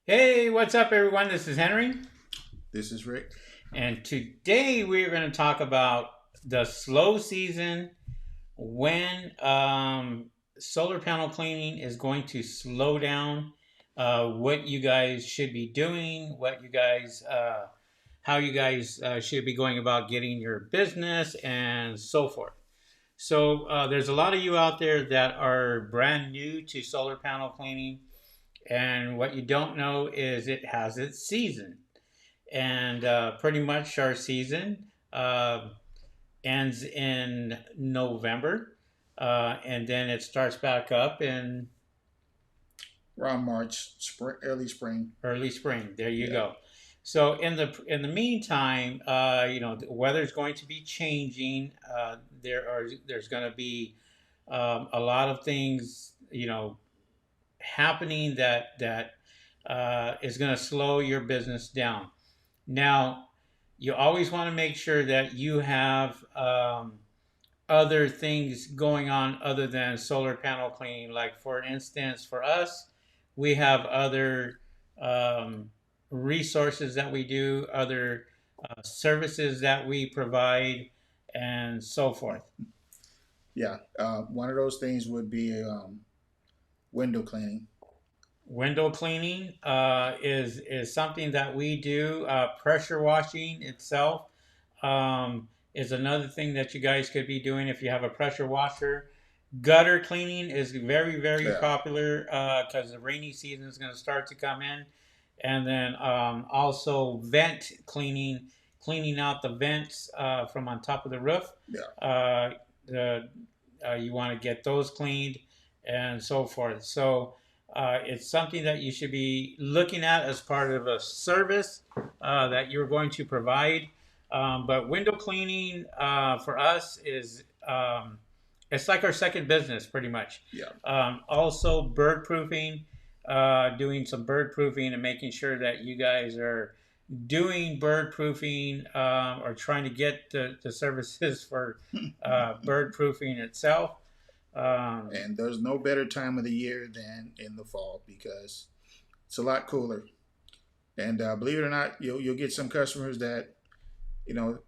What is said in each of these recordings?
Hey, what's up, everyone? This is Henry, This is Rick. and today we're going to talk about the slow season when solar panel cleaning is going to slow down. What you guys should be doing, how you guys should be going about getting your business, and so forth. So there's a lot of you out there that are brand new to solar panel cleaning, and what you don't know is it has its season. And pretty much our season ends in November, and then it starts back up in Around March, early spring. early spring. There you Yeah. go. So in the meantime, the weather's going to be changing. There's going to be a lot of things happening that is going to slow your business down. Now, you always want to make sure that you have other things going on other than solar panel cleaning. Like, for instance, for us, we have other resources that we do, other services that we provide, and so forth. Yeah. One of those things would be window cleaning. Window cleaning is something that we do. Pressure washing itself is another thing that you guys could be doing if you have a pressure washer. Gutter cleaning is very, very Yeah. popular because the rainy season is going to start to come in. And then also vent cleaning, cleaning out the vents from on top of the roof. Yeah. You want to get those cleaned and so forth. So it's something that you should be looking at as part of a service that you're going to provide. But window cleaning for us is it's like our second business, pretty much. Yeah. Also, bird proofing, doing some bird proofing and making sure that you guys are doing bird proofing or trying to get the services for bird proofing itself. And there's no better time of the year than in the fall because it's a lot cooler. And believe it or not, you'll get some customers that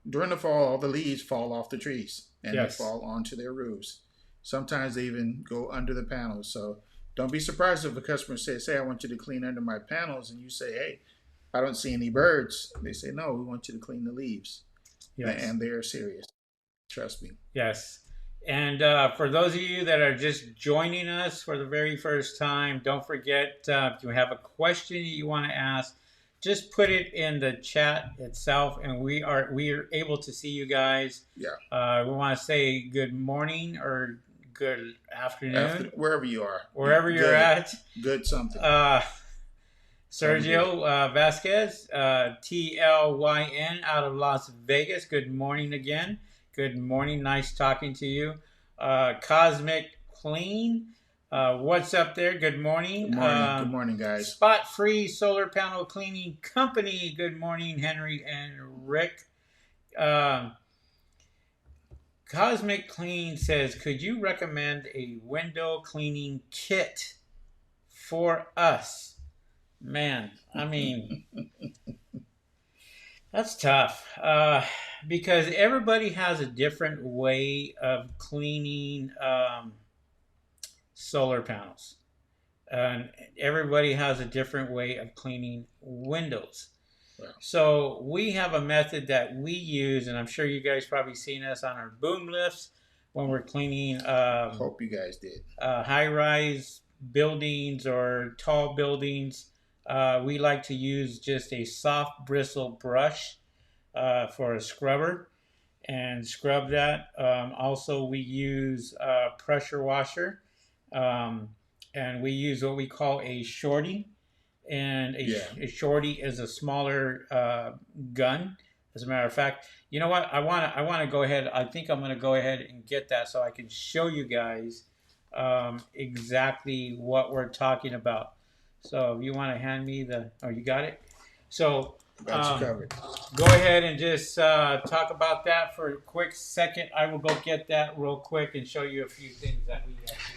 during the fall, all the leaves fall off the trees and Yes. they fall onto their roofs. Sometimes they even go under the panels. So don't be surprised if a customer says, "Hey, I want you to clean under my panels," and you say, "Hey, I don't see any birds." They say, "No, we want you to clean the leaves." Yes. And they are serious. Trust me. Yes. And for those of you that are just joining us for the very first time, don't forget if you have a question that you want to ask, just put it in the chat itself, and we are able to see you guys. Yeah. We want to say good morning or good afternoon, Wherever you are. wherever you're at. Good something. Sergio Vasquez, TLYN out of Las Vegas. Good morning again. Good morning. Nice talking to you. Cosmic Clean. What's up there? Good morning. Good morning. Good morning, guys. Spot Free Solar Panel Cleaning Company. Good morning, Henry and Rick. Cosmic Clean says, could you recommend a window cleaning kit for us? Man, I mean, that's tough because everybody has a different way of cleaning solar panels. And everybody has a different way of cleaning windows. Wow. So we have a method that we use, and I'm sure you guys probably seen us on our boom lifts when we're cleaning Hope you guys did. high-rise buildings or tall buildings. We like to use just a soft bristle brush for a scrubber and scrub that. Also, we use a pressure washer, and we use what we call a Shorty. And a Shorty is a smaller gun. As a matter of fact, you know what? I want to go ahead. I think I'm going to go ahead and get that so I can show you guys exactly what we're talking about. So if you want to hand me you got it? So Got you covered. Go ahead and just talk about that for a quick second. I will go get that real quick and show you a few things that we actually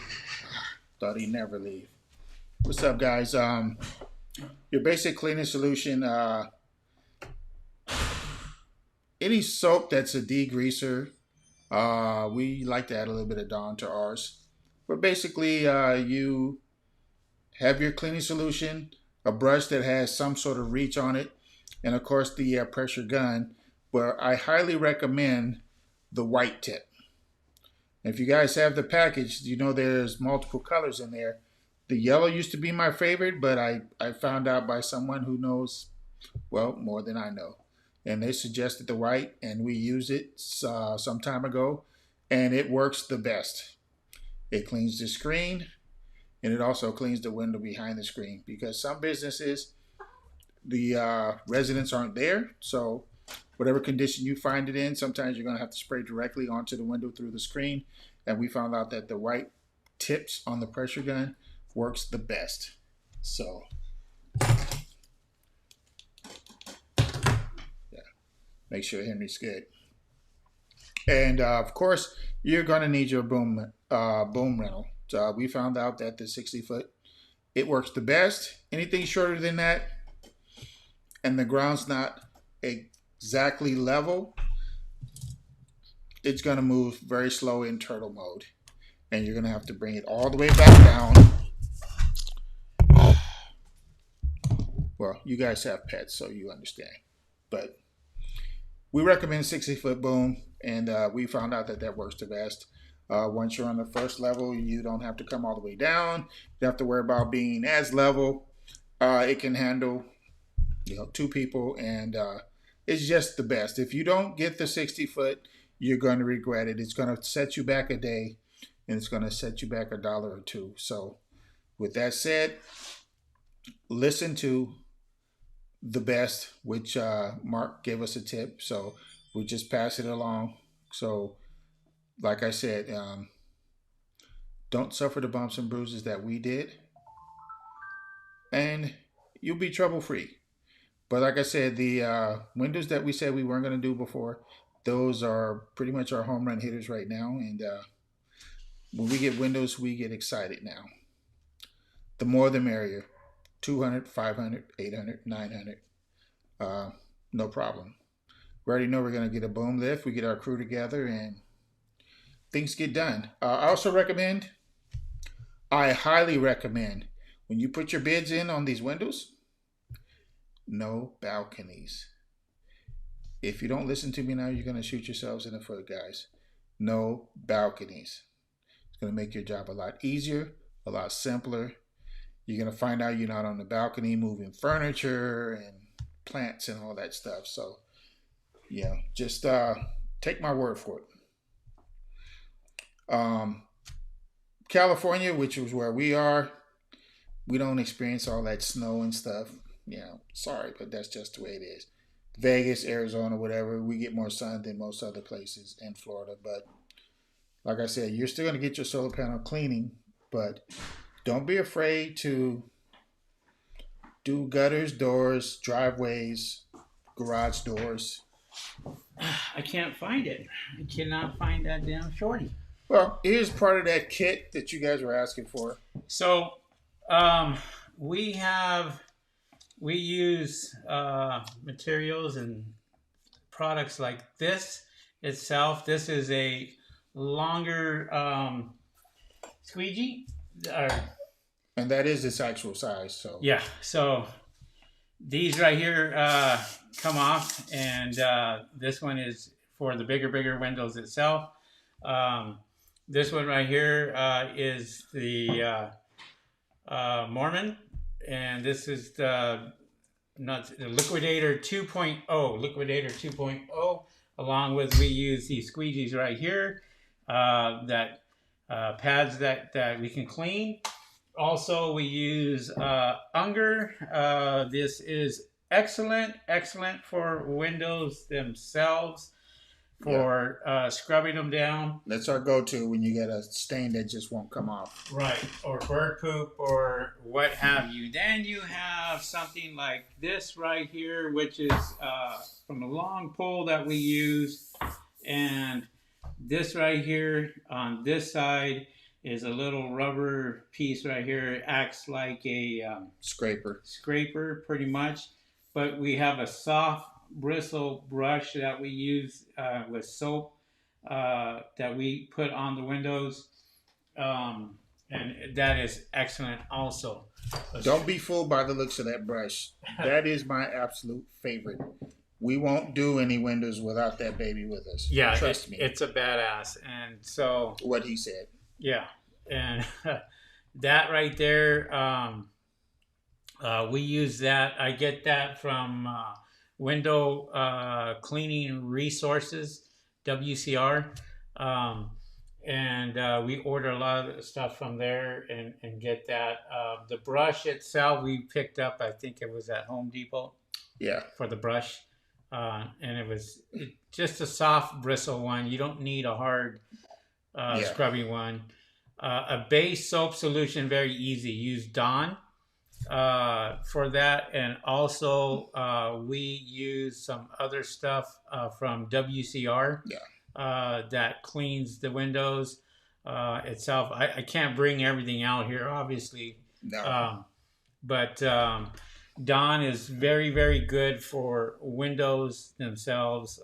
Thought he'd never leave. What's up, guys? your basic cleaning solution. Any soap that's a degreaser. We like to add a little bit of Dawn to ours. But basically, you have your cleaning solution, a brush that has some sort of reach on it, and of course the pressure gun. But I highly recommend the white tip. If you guys have the package, you know there's multiple colors in there. The yellow used to be my favorite, but I found out by someone who knows, well, more than I know. And they suggested the white, and we used it some time ago, and it works the best. It cleans the screen, and it also cleans the window behind the screen, because some businesses, the residents aren't there, so whatever condition you find it in, sometimes you're going to have to spray directly onto the window through the screen, and we found out that the white tips on the pressure gun works the best. So make sure Henry's good. And of course, you're going to need your boom rental. We found out that the 60-foot, it works the best. Anything shorter than that, and the ground's not exactly level, it's going to move very slow in turtle mode. And you're going to have to bring it all the way back down. Well, you guys have pets, so you understand. But we recommend 60-foot boom, and we found out that that works the best. Once you're on the first level, you don't have to come all the way down. You don't have to worry about being as level. It can handle, 2 people, and it's just the best. If you don't get the 60-foot, you're going to regret it. It's going to set you back a day, and it's going to set you back $1 or $2. So with that said, listen to the best, which Mark gave us a tip, so we just pass it along. So like I said, don't suffer the bumps and bruises that we did, and you'll be trouble free. But like I said, the windows that we said we weren't going to do before, those are pretty much our home run hitters right now. And when we get windows, we get excited now. The more the merrier. 200, 500, 800, 900. No problem. We already know we're going to get a boom lift. We get our crew together and things get done. I also recommend, I highly recommend, when you put your bids in on these windows, no balconies. If you don't listen to me now, you're going to shoot yourselves in the foot, guys. No balconies. It's going to make your job a lot easier, a lot simpler. You're going to find out you're not on the balcony moving furniture and plants and all that stuff. So, yeah, just take my word for it. California, which is where we are, we don't experience all that snow and stuff. Sorry, but that's just the way it is. Vegas, Arizona, whatever, we get more sun than most other places in Florida. But like I said, you're still going to get your solar panel cleaning, but don't be afraid to do gutters, doors, driveways, garage doors. I can't find it. I cannot find that damn Shorty. Well, here's part of that kit that you guys were asking for. So, we use materials and products like this itself. This is a longer squeegee. And that is its actual size. So yeah, so these right here come off, and this one is for the bigger windows itself. This one right here is the Mormon, and this is the Liquidator 2.0. Liquidator 2.0. Along with, we use these squeegees right here, that pads that we can clean. Also, we use Unger. This is excellent for windows themselves, for scrubbing them down. That's our go-to when you get a stain that just won't come off. Right, or bird poop or what have you. Then you have something like this right here, which is from the long pole that we use. And this right here on this side is a little rubber piece right here. It acts like a scraper pretty much. But we have a soft bristle brush that we use with soap that we put on the windows. And that is excellent also. Don't be fooled by the looks of that brush. That is my absolute favorite. We won't do any windows without that baby with us. Yeah, trust me. It's a badass. And so what he said. Yeah, and that right there, we use that. I get that from Window Cleaning Resources, WCR. And we order a lot of stuff from there and get that. The brush itself, we picked up, I think it was at Home Depot. Yeah. For the brush. And it was just a soft bristle one. You don't need a hard scrubby one. A base soap solution, very easy. Use Dawn for that. And also we use some other stuff from WCR. Yeah. That cleans the windows itself. I can't bring everything out here, obviously. No. But Dawn is very, very good for windows themselves,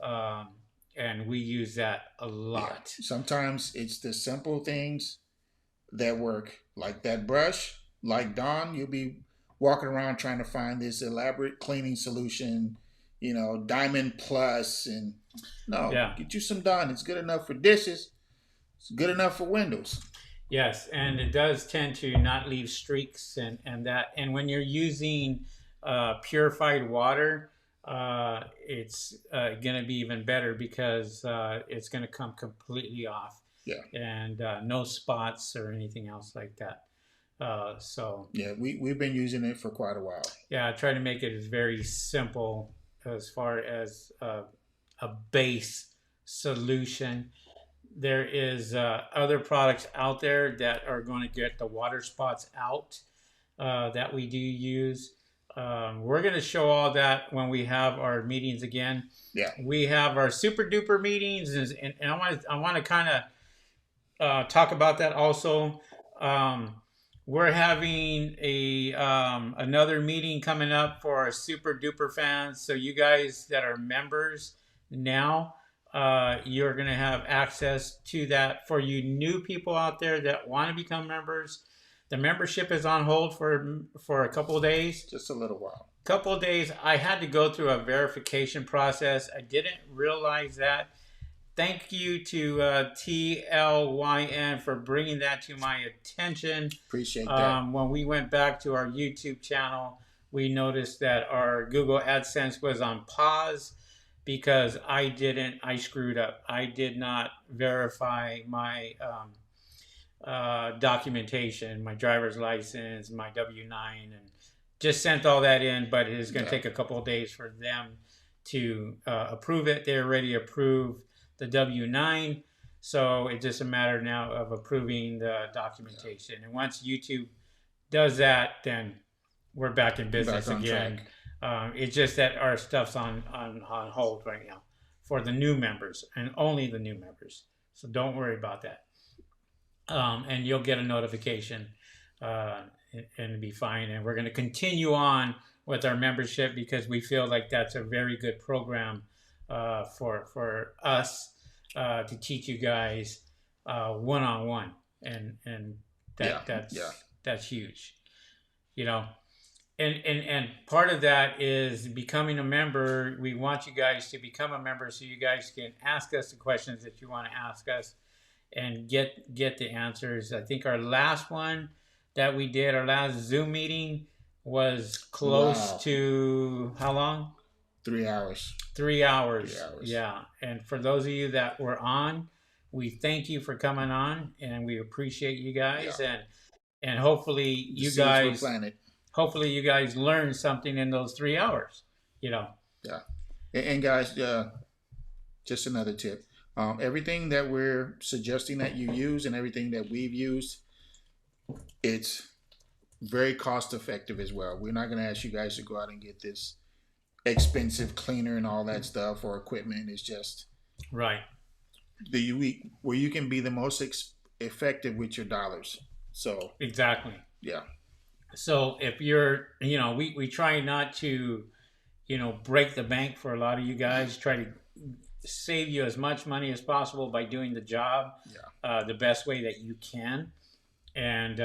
and we use that a lot. Yeah. Sometimes it's the simple things that work, like that brush, like Dawn. You'll be walking around trying to find this elaborate cleaning solution, Diamond Plus, and get you some Dawn. It's good enough for dishes. It's good enough for windows. Yes, and it does tend to not leave streaks and that. And when you're using purified water, it's going to be even better because it's going to come completely off. Yeah. And no spots or anything else like that. So yeah, we've been using it for quite a while. Yeah, I try to make it as very simple as far as a base solution. There is other products out there that are going to get the water spots out that we do use. We're going to show all that when we have our meetings again. Yeah, we have our super duper meetings, and I want to kind of talk about that also. We're having another meeting coming up for our super duper fans. So you guys that are members now, you're going to have access to that. For you new people out there that want to become members, the membership is on hold for a couple of days. Just a little while. Couple of days. I had to go through a verification process. I didn't realize that. Thank you to TLYN for bringing that to my attention. Appreciate that. When we went back to our YouTube channel, we noticed that our Google AdSense was on pause because I screwed up. I did not verify my documentation, my driver's license, my W-9, and just sent all that in, but it is going to take a couple of days for them to approve it. They already approved the W-9, so it's just a matter now of approving the documentation. And once YouTube does that, then we're back in business again. It's just that our stuff's on hold right now for the new members and only the new members. So don't worry about that. And you'll get a notification and it'll be fine. And we're going to continue on with our membership because we feel like that's a very good program for us to teach you guys one-on-one, and that's huge, and part of that is becoming a member. We want you guys to become a member so you guys can ask us the questions that you want to ask us and get the answers. I think our last one that we did, our last Zoom meeting, was close to how long? 3 hours. 3 hours. 3 hours. Yeah. And for those of you that were on, we thank you for coming on, and we appreciate you guys. Yeah. And hopefully you guys learned something in those 3 hours. Yeah. And guys, just another tip. Everything that we're suggesting that you use and everything that we've used, it's very cost effective as well. We're not going to ask you guys to go out and get this expensive cleaner and all that stuff or equipment. Is just right where you can be the most effective with your dollars. So Exactly. yeah, So if you're, we try not to, break the bank for a lot of you guys. Try to save you as much money as possible by doing the job yeah, the best way that you can. And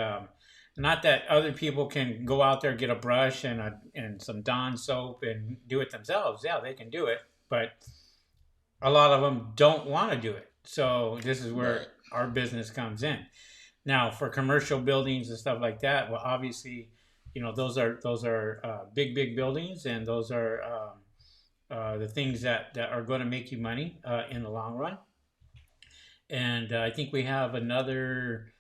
not that other people can go out there, get a brush and some Dawn soap and do it themselves. Yeah, they can do it, but a lot of them don't want to do it. So this is where right. our business comes in. Now, for commercial buildings and stuff like that, well, obviously, those are big buildings, and those are the things that are going to make you money in the long run. And I think we have another.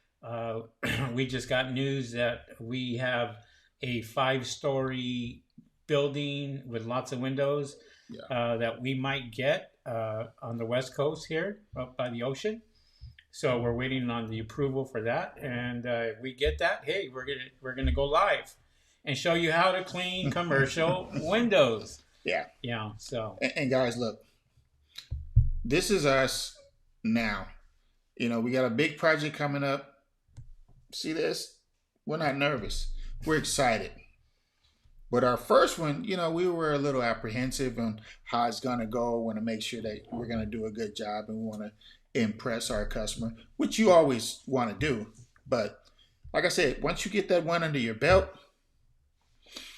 We just got news that we have a 5-story building with lots of windows Yeah. that we might get on the West Coast here, up by the ocean. So we're waiting on the approval for that, and if we get that, hey, we're gonna go live and show you how to clean commercial windows. Yeah. Yeah. So. And guys, look, this is us now. We got a big project coming up. See this? We're not nervous. We're excited. But our first one, we were a little apprehensive on how it's going to go. We want to make sure that we're going to do a good job, and we want to impress our customer, which you always want to do. But like I said, once you get that one under your belt,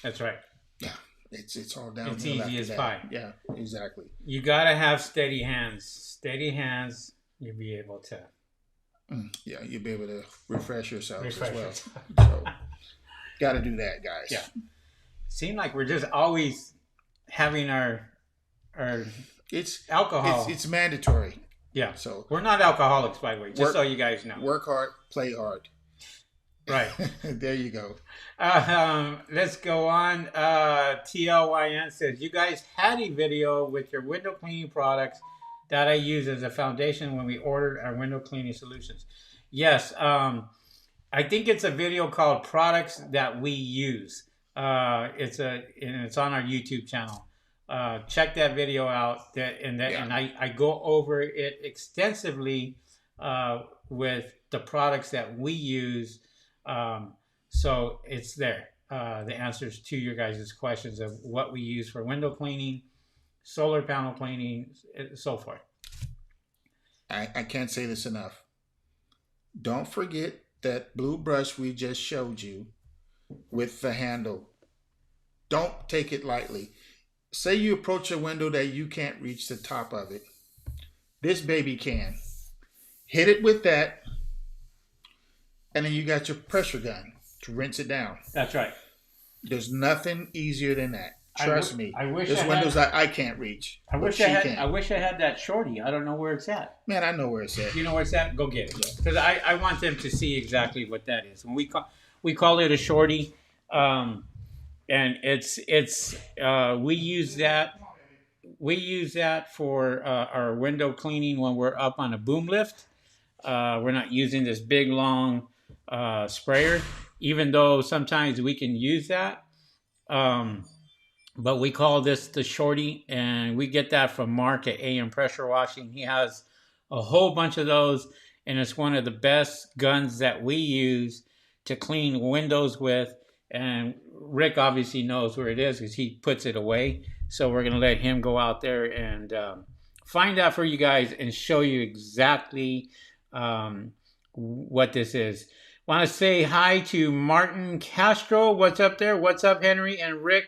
That's right. yeah, it's all downhill. It's easy as pie. Yeah, exactly. You got to have steady hands. Steady hands, you'll be able to. Yeah, you'll be able to refresh yourself as well. Yourself. So, got to do that, guys. Yeah. Seem like we're just always having our it's alcohol. It's mandatory. Yeah. So we're not alcoholics, by the way, just so you guys know. Work hard, play hard. Right. There you go. Let's go on. TLYN says, you guys had a video with your window cleaning products that I use as a foundation when we ordered our window cleaning solutions. Yes. I think it's a video called Products That We Use. It's on our YouTube channel. Check that video out. And I go over it extensively with the products that we use. So it's there. The answers to your guys' questions of what we use for window cleaning, solar panel cleaning, so forth. I can't say this enough. Don't forget that blue brush we just showed you with the handle. Don't take it lightly. Say you approach a window that you can't reach the top of it. This baby can. Hit it with that, and then you got your pressure gun to rinse it down. That's right. There's nothing easier than that. Trust me. I wish there's windows I can't reach. I wish I had that Shorty. I don't know where it's at. Man, I know where it's at. You know where it's at? Go get it. Because I want them to see exactly what that is. When we call it a Shorty, and it's we use that for our window cleaning when we're up on a boom lift. We're not using this big long sprayer, even though sometimes we can use that. But we call this the Shorty, and we get that from Mark at AM Pressure Washing. He has a whole bunch of those, and it's one of the best guns that we use to clean windows with. And Rick obviously knows where it is because he puts it away. So we're going to let him go out there and find out for you guys and show you exactly what this is. Want to say hi to Martin Castro. What's up there? What's up, Henry and Rick?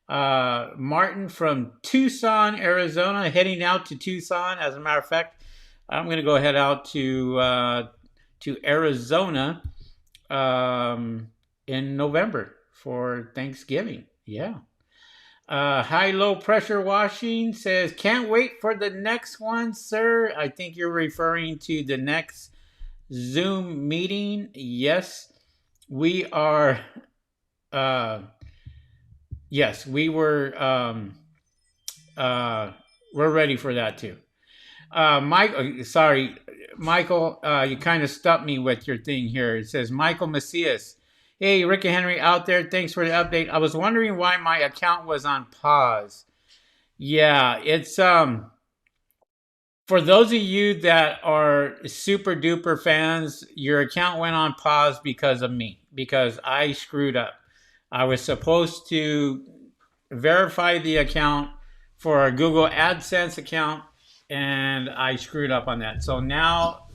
Martin from Tucson, Arizona, heading out to Tucson. As a matter of fact, I'm going to go head out to Arizona in November for Thanksgiving. Yeah. High low pressure washing says, can't wait for the next one, sir. I think you're referring to the next Zoom meeting. Yes, we are. Yes, we were. We're ready for that too. Michael, you kind of stumped me with your thing here. It says Michael Macias. Hey, Rick and Henry out there. Thanks for the update. I was wondering why my account was on pause. Yeah, it's For those of you that are super duper fans, your account went on pause because of me, because I screwed up. I was supposed to verify the account for a Google AdSense account, and I screwed up on that. So now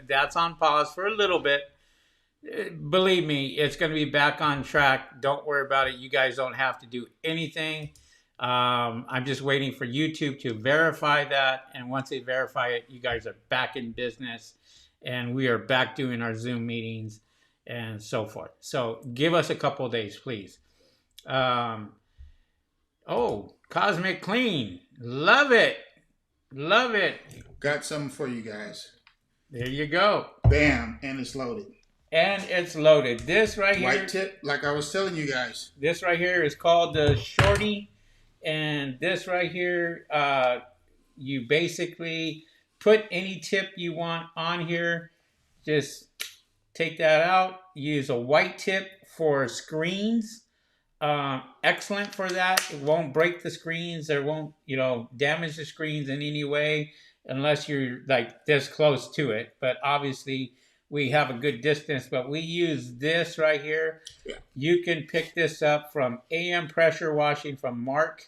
that's on pause for a little bit. Believe me, it's going to be back on track. Don't worry about it. You guys don't have to do anything. I'm just waiting for YouTube to verify that. And once they verify it, you guys are back in business. And we are back doing our Zoom meetings and so forth. So give us a couple of days, please. Cosmic Clean. Love it. Love it. Got something for you guys. There you go. Bam. And it's loaded. And it's loaded. This right here. White tip, like I was telling you guys. This right here is called the Shorty. And this right here, you basically put any tip you want on here. Just take that out. Use a white tip for screens. Excellent for that. It won't break the screens. It won't, damage the screens in any way unless you're like this close to it. But obviously, we have a good distance, but we use this right here. Yeah. You can pick this up from AM Pressure Washing from Mark.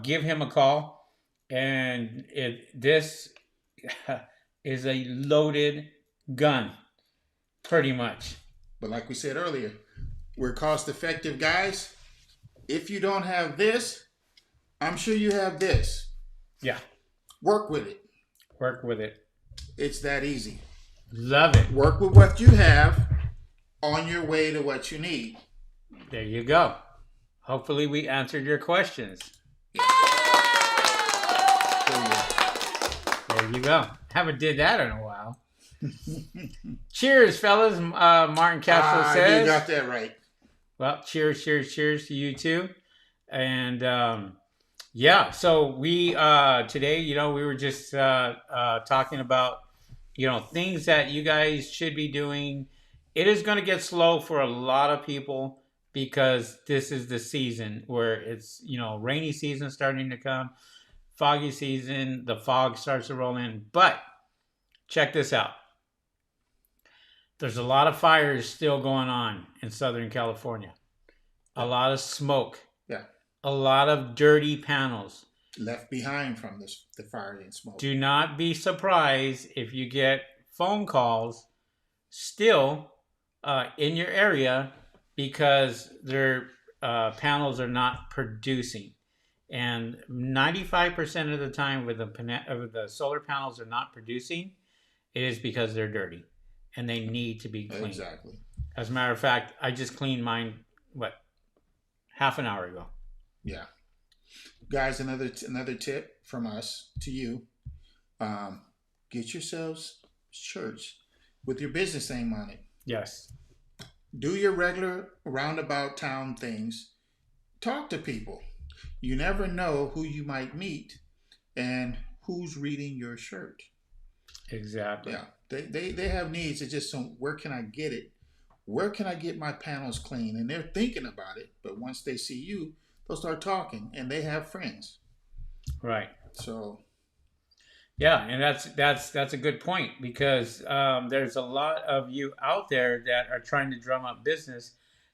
Give him a call. And this is a loaded gun, pretty much. But like we said earlier, we're cost effective, guys. If you don't have this, I'm sure you have this. Yeah. Work with it. Work with it. It's that easy. Love it. Work with what you have on your way to what you need. There you go. Hopefully we answered your questions. There you go. Haven't did that in a while. Cheers, fellas. Martin Castro says. You got that right. Well, cheers to you too. And so we today, we were just talking about things that you guys should be doing. It is going to get slow for a lot of people because this is the season where it's, rainy season starting to come, foggy season, the fog starts to roll in. But check this out. There's a lot of fires still going on in Southern California. A lot of smoke. Yeah. A lot of dirty panels. Left behind from the fire and smoke. Do not be surprised if you get phone calls still in your area because their panels are not producing. And 95% of the time with the solar panels are not producing, it is because they're dirty and they need to be cleaned. Exactly. As a matter of fact, I just cleaned mine, half an hour ago. Yeah. Guys, another tip from us to you. Get yourselves shirts with your business name on it. Yes. Do your regular roundabout town things. Talk to people. You never know who you might meet and who's reading your shirt. Exactly. Yeah. They have needs. It's just where can I get it? Where can I get my panels clean? And they're thinking about it. But once they see you, they'll start talking, and they have friends. Right. So. Yeah, and that's a good point because there's a lot of you out there that are trying to drum up business,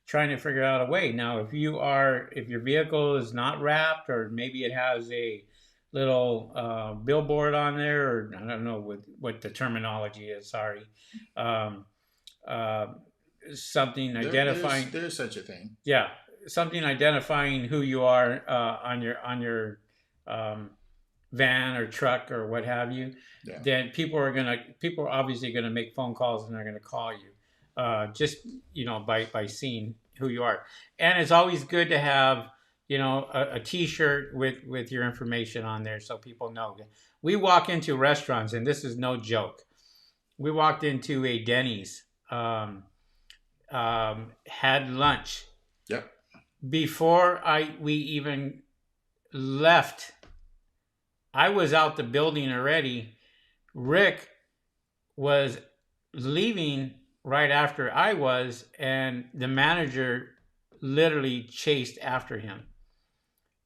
trying to figure out a way. Now, if your vehicle is not wrapped, or maybe it has a little billboard on there, or I don't know what the terminology is. Sorry, something identifying. There's such a thing. Yeah, something identifying who you are on your van or truck or what have you. Yeah. Then people are obviously gonna make phone calls and they're gonna call you, just by seeing who you are. And it's always good to have a T-shirt with your information on there so people know. We walk into restaurants, and this is no joke. We walked into a Denny's, had lunch. Yep. Before we even left, I was out the building already. Rick was leaving right after I was, and the manager literally chased after him.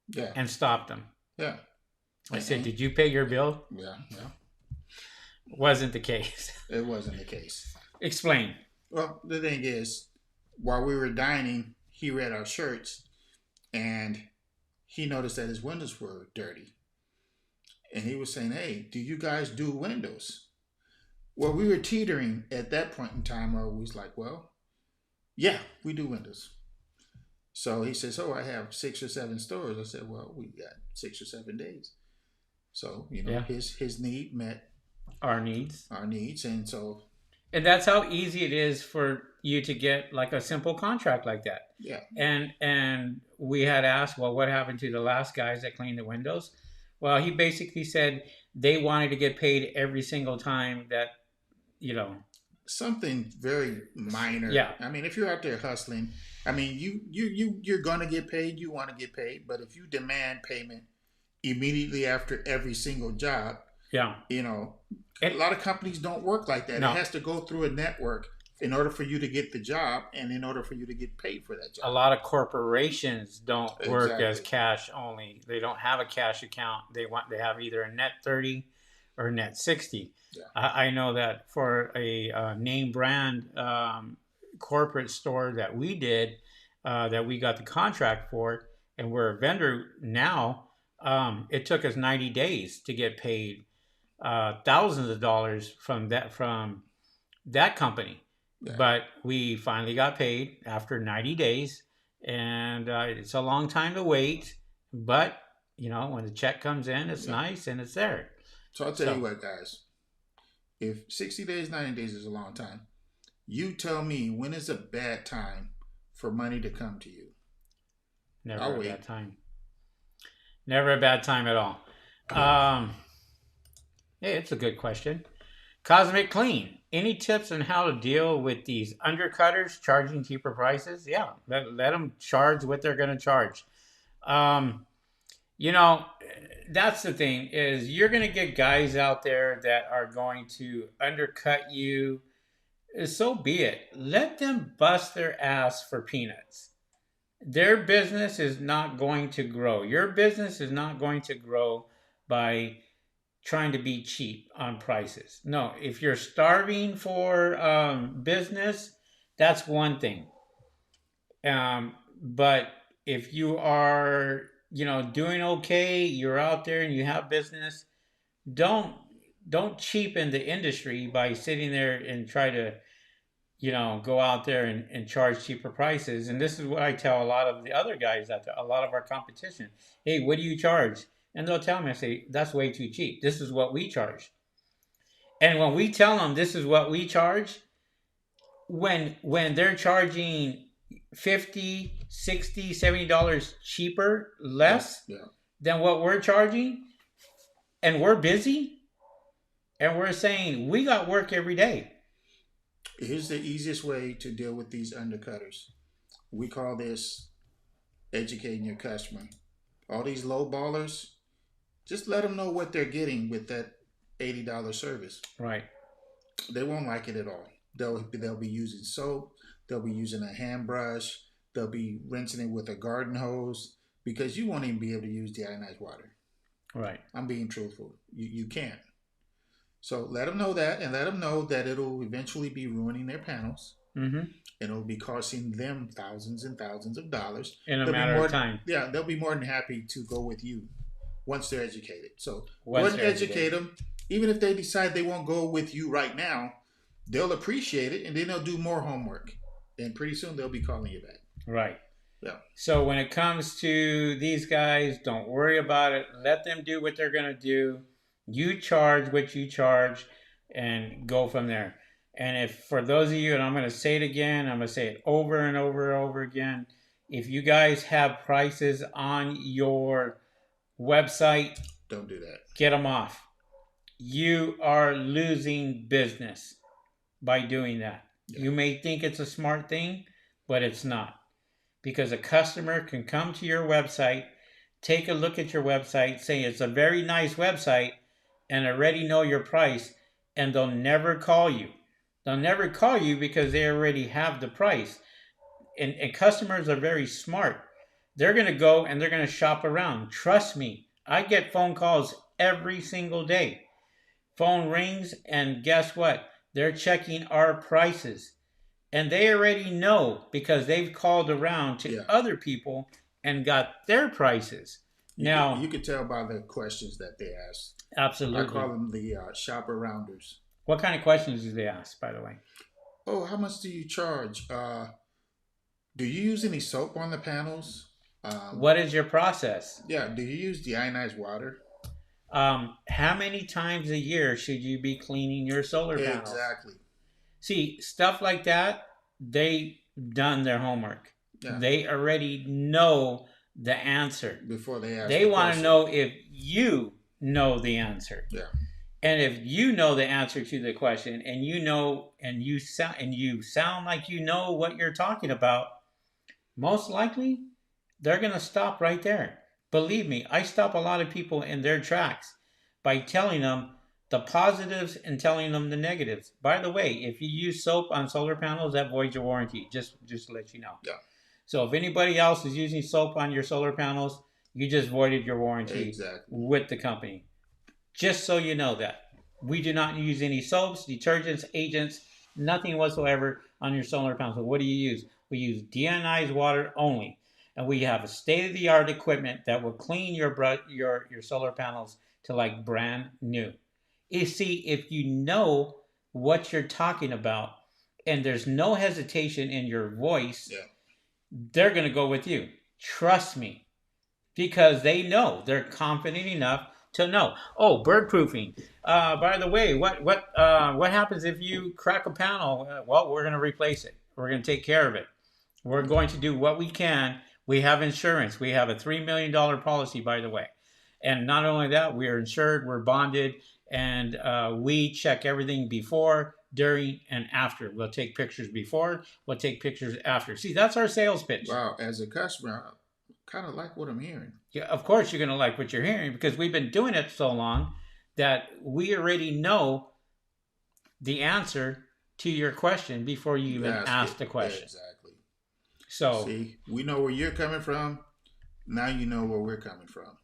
Yeah. And stopped him. Yeah. I said, did you pay your bill? Yeah, yeah. Wasn't the case. It wasn't the case. Explain. Well, the thing is, while we were dining, he read our shirts and he noticed that his windows were dirty. And he was saying, hey, do you guys do windows? Well, we were teetering at that point in time where we was like, well, yeah, we do windows. So he says, oh, I have 6 or 7 stores. I said, well, we got 6 or 7 days. So, his need met our needs. And so. And that's how easy it is for you to get like a simple contract like that. Yeah. And we had asked, well, what happened to the last guys that cleaned the windows? Well, he basically said they wanted to get paid every single time that, something very minor. Yeah. I mean, if you're out there hustling, I mean, you're gonna get paid. You want to get paid, but if you demand payment immediately after every single job, yeah, a lot of companies don't work like that. No. It has to go through a network in order for you to get the job and in order for you to get paid for that job. A lot of corporations don't work as cash only. They don't have a cash account. They have either a net 30 or a net 60. Yeah. I know that for a name brand corporate store that we did, that we got the contract for, and we're a vendor now, it took us 90 days to get paid thousands of dollars from that company. Yeah. But we finally got paid after 90 days, and it's a long time to wait. But, when the check comes in, it's nice and it's there. So I'll tell you what, guys. If 60 days, 90 days is a long time, you tell me when is a bad time for money to come to you. Never a bad time. Never a bad time at all. Hey, it's a good question. Cosmic Clean. Any tips on how to deal with these undercutters charging cheaper prices? Yeah, let them charge what they're going to charge. That's the thing, is you're going to get guys out there that are going to undercut you. So be it. Let them bust their ass for peanuts. Their business is not going to grow. Your business is not going to grow by trying to be cheap on prices. No, if you're starving for business, that's one thing. But if you are, doing okay, you're out there and you have business, don't cheapen the industry by sitting there and try to, go out there and charge cheaper prices. And this is what I tell a lot of the other guys out there, a lot of our competition. Hey, what do you charge? And they'll tell me, I say, that's way too cheap. This is what we charge. And when we tell them this is what we charge, when they're charging $50, $60, $70 cheaper, less than what we're charging, and we're busy, and we're saying, we got work every day. Here's the easiest way to deal with these undercutters. We call this educating your customer. All these low ballers, just let them know what they're getting with that $80 service. Right. They won't like it at all. They'll be using soap. They'll be using a hand brush. They'll be rinsing it with a garden hose, because you won't even be able to use deionized water. Right. I'm being truthful. You can't. So let them know that, and let them know that it'll eventually be ruining their panels. Mm-hmm. And it'll be costing them thousands and thousands of dollars. In a matter of time. Yeah, they'll be more than happy to go with you once they're educated. So go ahead and educate them. Even if they decide they won't go with you right now, they'll appreciate it, and then they'll do more homework. And pretty soon they'll be calling you back. Right. Yeah. So when it comes to these guys, don't worry about it. Let them do what they're going to do. You charge what you charge and go from there. And if for those of you, and I'm going to say it again, I'm going to say it over and over and over again. If you guys have prices on your website, don't do that. Get them off. You are losing business by doing that. Yeah. You may think it's a smart thing, but it's not. Because a customer can come to your website, take a look at your website, say it's a very nice website, and already know your price, and they'll never call you. They'll never call you because they already have the price. And customers are very smart. They're going to go and they're going to shop around. Trust me, I get phone calls every single day. Phone rings, and guess what? They're checking our prices. And they already know because they've called around to Yeah. other people and got their prices. Now, you could tell by the questions that they ask. absolutely. I call them the shopper rounders. What kind of questions do they ask, by the way? Oh, how much do you charge? Do you use any soap on the panels? What is your process? Yeah. Do you use deionized water? How many times a year should you be cleaning your solar panels? Exactly. See, stuff like that, they've done their homework. Yeah. They already know the answer. Before they ask. They want to know if you know the answer. Yeah. And if you know the answer to the question, and you know, and you sound like you know what you're talking about, most likely they're going to stop right there. Believe me, I stop a lot of people in their tracks by telling them the positives and telling them the negatives. By the way, if you use soap on solar panels, that voids your warranty. Just to let you know. Yeah. So if anybody else is using soap on your solar panels, you just voided your warranty with the company. Just so you know that. We do not use any soaps, detergents, agents, nothing whatsoever on your solar panels. So what do you use? We use deionized water only. And we have a state-of-the-art equipment that will clean your solar panels to like brand new. You see, if you know what you're talking about and there's no hesitation in your voice, they're going to go with you. Trust me. Because they know. They're confident enough to know. Oh, bird proofing. By the way, what happens if you crack a panel? Well, we're going to replace it. We're going to take care of it. We're going to do what we can. We have insurance. We have a $3 million policy, by the way. And not only that, we are insured, we're bonded, and we check everything before, during, and after. We'll take pictures before, we'll take pictures after. See, that's our sales pitch. Wow, as a customer, I kind of like what I'm hearing. Yeah, of course you're going to like what you're hearing because we've been doing it so long that we already know the answer to your question before you even ask the question. Yeah, exactly. So, see, we know where you're coming from. Now you know where we're coming from.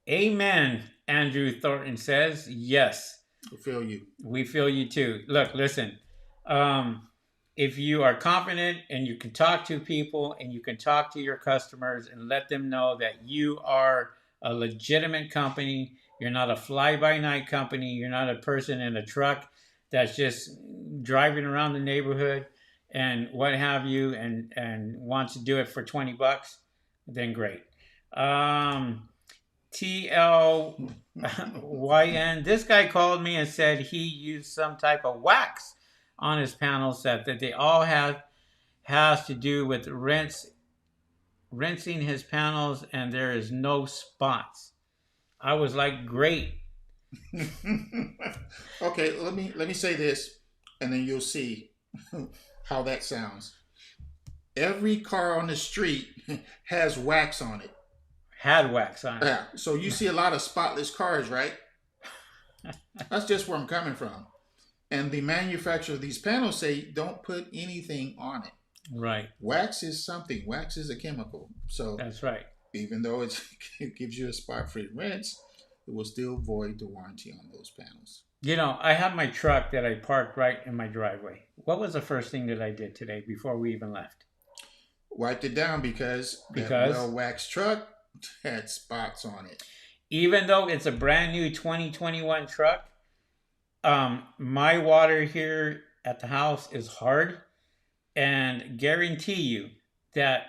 Amen, Andrew Thornton says. Yes. We feel you. We feel you too. Look, listen. If you are confident and you can talk to people and you can talk to your customers and let them know that you are a legitimate company, you're not a fly-by-night company, you're not a person in a truck that's just driving around the neighborhood and what have you, and wants to do it for $20, then great. TLYN, this guy called me and said he used some type of wax on his panels that they all has to do with rinsing his panels, and there is no spots. I was like, great. Okay, let me say this, and then you'll see how that sounds. Every car on the street has wax on it. Had wax on it. Yeah. So you see a lot of spotless cars, right? That's just where I'm coming from. And the manufacturer of these panels say don't put anything on it. Right. Wax is something. Wax is a chemical. So that's right. Even though it gives you a spot-free rinse, it will still void the warranty on those panels. You know, I have my truck that I parked right in my driveway. What was the first thing that I did today before we even left? Wiped it down because that well-waxed truck had spots on it. Even though it's a brand new 2021 truck, my water here at the house is hard, and guarantee you that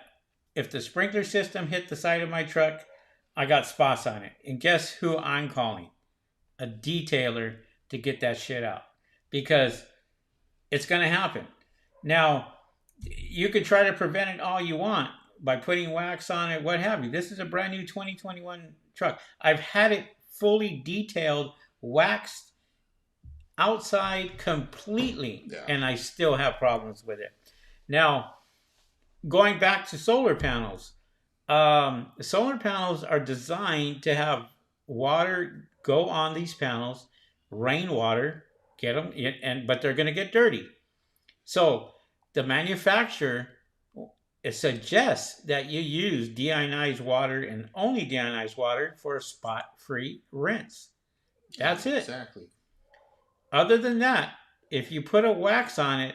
if the sprinkler system hit the side of my truck, I got spots on it. And guess who I'm calling? A detailer to get that shit out, because it's going to happen. Now, you could try to prevent it all you want by putting wax on it, what have you. This is a brand new 2021 truck. I've had it fully detailed, waxed outside completely, and I still have problems with it. Now, going back to solar panels, solar panels are designed to have water go on these panels, rainwater, get them, but they're going to get dirty. So the manufacturer it suggests that you use deionized water and only deionized water for a spot-free rinse. That's it. Exactly. Other than that, if you put a wax on it,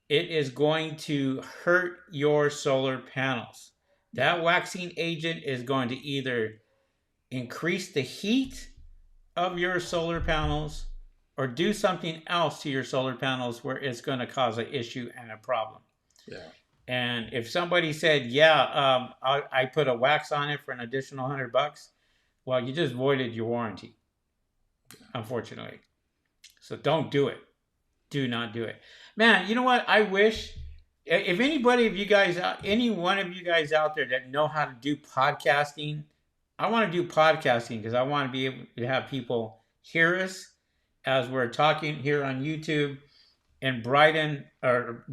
it is going to hurt your solar panels. That waxing agent is going to either increase the heat of your solar panels or do something else to your solar panels where it's going to cause an issue and a problem. Yeah. And if somebody said, yeah, I put a wax on it for an additional $100, well, you just voided your warranty, unfortunately. So don't do it. Do not do it. Man, you know what? I wish, if anybody of you guys, any one of you guys out there that know how to do podcasting, I want to do podcasting because I want to be able to have people hear us as we're talking here on YouTube and broaden our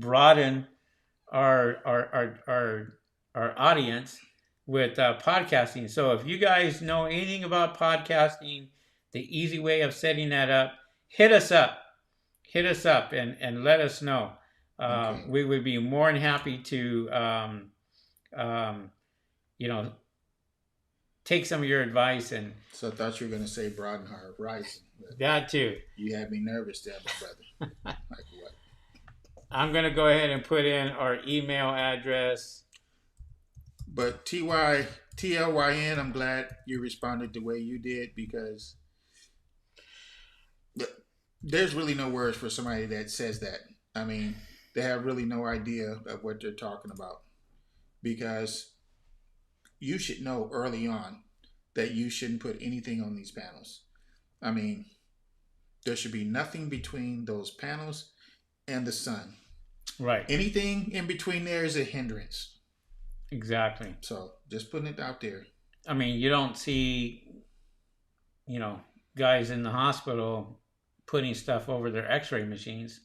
audience with podcasting. So if you guys know anything about podcasting, the easy way of setting that up, hit us up and let us know. Okay. We would be more than happy to take some of your advice. And so I thought you were going to say broaden our horizon. That too. You had me nervous there, my brother. Like what? I'm going to go ahead and put in our email address. But TLYN, I'm glad you responded the way you did, because there's really no words for somebody that says that. I mean, they have really no idea of what they're talking about, because you should know early on that you shouldn't put anything on these panels. I mean, there should be nothing between those panels and the sun. Right. Anything in between there is a hindrance. Exactly. So just putting it out there. I mean, you don't see, guys in the hospital putting stuff over their x-ray machines